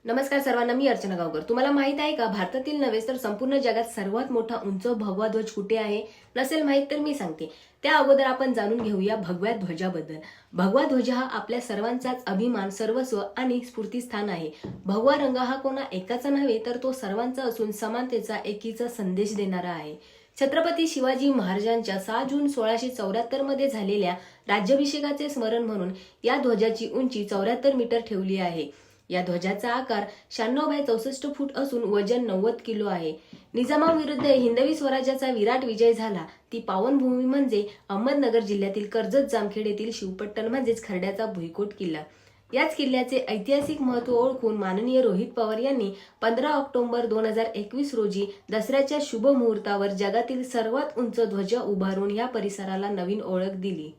नमस्कार सर्वांना, मी अर्चना गावकर। तुम्हाला माहित आहे का, भारतातील नव्हे तर संपूर्ण जगात सर्वात मोठा उंच भगवा ध्वज कुठे आहे? नसेल माहित तर मी सांगते। त्या अगोदर आपण जाणून घेऊया भगव्या ध्वजाबद्दल। भगवा ध्वज हा आपल्या सर्वांचाच अभिमान, सर्वस्व आणि स्फूर्तिस्थान आहे। भगवा रंग हा कोणा एकाचा नव्हे तर तो सर्वांचा असून समानतेचा, एकीचा संदेश देणारा आहे। छत्रपती शिवाजी महाराजांच्या 6 जून 1674 मध्ये झालेल्या राज्याभिषेकाचे स्मरण म्हणून या ध्वजाची उंची 74 मीटर ठेवली आहे। या ध्वजाचा आकार 96 बाय 64 फूट असून वजन 90 किलो आहे। निजामाविरुद्ध हिंदवी स्वराज्याचा विराट विजय झाला ती पावनभूमी म्हणजे अहमदनगर जिल्ह्यातील कर्जत जामखेड येथील शिवपट्टण म्हणजेच खर्ड्याचा भुईकोट किल्ला। याच किल्ल्याचे ऐतिहासिक महत्त्व ओळखून माननीय रोहित पवार यांनी 15 ऑक्टोबर 2021 रोजी दसऱ्याच्या शुभ मुहूर्तावर जगातील सर्वात उंच ध्वज उभारून या परिसराला नवीन ओळख दिली।